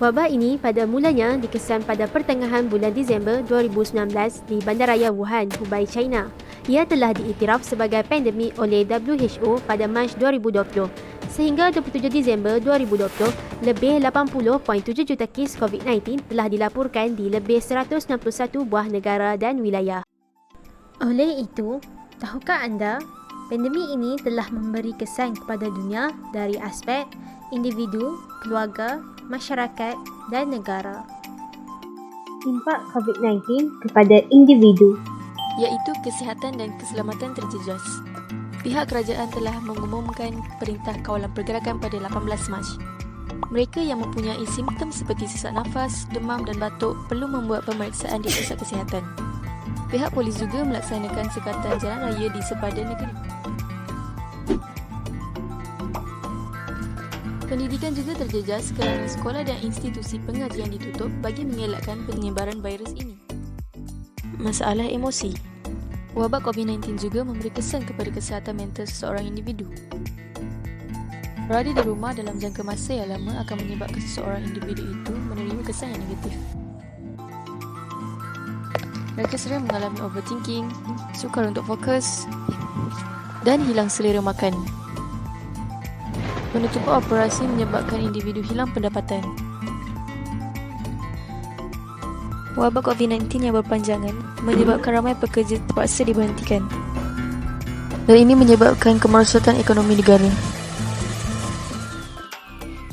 Wabak ini pada mulanya dikesan pada pertengahan bulan Disember 2019 di Bandaraya Wuhan, Hubei, China. Ia telah diiktiraf sebagai pandemik oleh WHO pada Mac 2020. Sehingga 27 Disember 2020, lebih 80.7 juta kes COVID-19 telah dilaporkan di lebih 161 buah negara dan wilayah. Oleh itu, tahukah anda, pandemik ini telah memberi kesan kepada dunia dari aspek individu, keluarga, masyarakat dan negara. Impak COVID-19 kepada individu, iaitu kesihatan dan keselamatan terjejas. Pihak kerajaan telah mengumumkan Perintah Kawalan Pergerakan pada 18 Mac. Mereka yang mempunyai simptom seperti sesak nafas, demam dan batuk perlu membuat pemeriksaan di pusat kesihatan. Pihak polis juga melaksanakan sekatan jalan raya di sepadan negeri. Pendidikan juga terjejas kerana sekolah dan institusi pengajian ditutup bagi mengelakkan penyebaran virus ini. Masalah emosi. Wabak COVID-19 juga memberi kesan kepada kesihatan mental seseorang individu. Berada di rumah dalam jangka masa yang lama akan menyebabkan seseorang individu itu menerima kesan yang negatif. Mereka sering mengalami overthinking, sukar untuk fokus dan hilang selera makan. Penutupan operasi menyebabkan individu hilang pendapatan. Wabak COVID-19 yang berpanjangan menyebabkan ramai pekerja terpaksa diberhentikan. Dan ini menyebabkan kemerosotan ekonomi negara.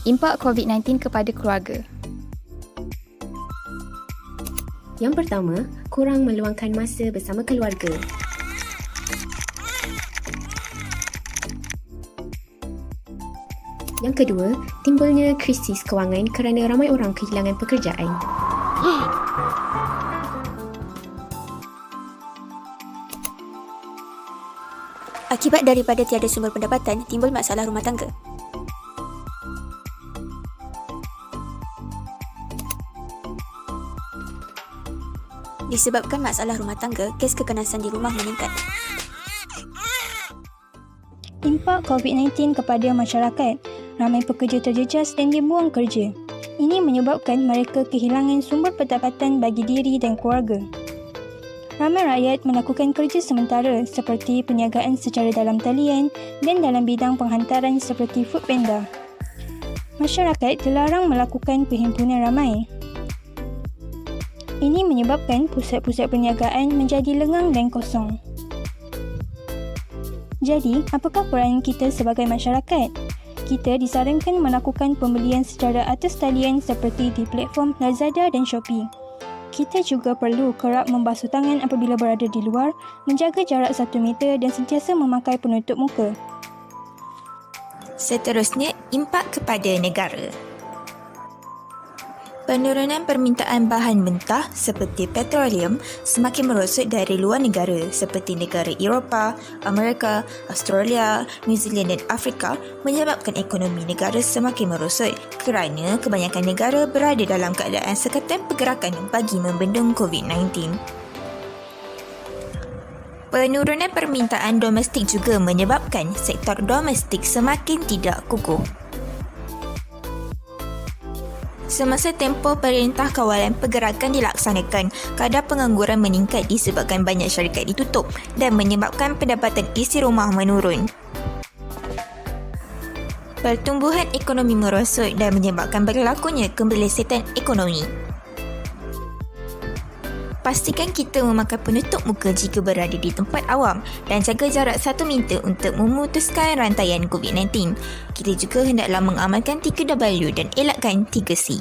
Impak COVID-19 kepada keluarga. Yang pertama, kurang meluangkan masa bersama keluarga. Yang kedua, timbulnya krisis kewangan kerana ramai orang kehilangan pekerjaan. Akibat daripada tiada sumber pendapatan, timbul masalah rumah tangga. Disebabkan masalah rumah tangga, kes kekanasan di rumah meningkat. Impak COVID-19 kepada masyarakat. Ramai pekerja terjejas dan dibuang kerja. Ini menyebabkan mereka kehilangan sumber pendapatan bagi diri dan keluarga. Ramai rakyat melakukan kerja sementara seperti perniagaan secara dalam talian dan dalam bidang penghantaran seperti Foodpanda. Masyarakat dilarang melakukan perhimpunan ramai. Ini menyebabkan pusat-pusat perniagaan menjadi lengang dan kosong. Jadi, apakah peranan kita sebagai masyarakat? Kita disarankan melakukan pembelian secara atas talian seperti di platform Lazada dan Shopee. Kita juga perlu kerap membasuh tangan apabila berada di luar, menjaga jarak 1 meter dan sentiasa memakai penutup muka. Seterusnya, impak kepada negara. Penurunan permintaan bahan mentah seperti petroleum semakin merosot dari luar negara seperti negara Eropah, Amerika, Australia, New Zealand dan Afrika menyebabkan ekonomi negara semakin merosot kerana kebanyakan negara berada dalam keadaan sekatan pergerakan bagi membendung COVID-19. Penurunan permintaan domestik juga menyebabkan sektor domestik semakin tidak kukuh. Semasa tempoh Perintah Kawalan Pergerakan dilaksanakan, kadar pengangguran meningkat disebabkan banyak syarikat ditutup dan menyebabkan pendapatan isi rumah menurun. Pertumbuhan ekonomi merosot dan menyebabkan berlakunya kemelesetan ekonomi. Pastikan kita memakai penutup muka jika berada di tempat awam dan jaga jarak 1 meter untuk memutuskan rantaian COVID-19. Kita juga hendaklah mengamalkan 3W dan elakkan 3C.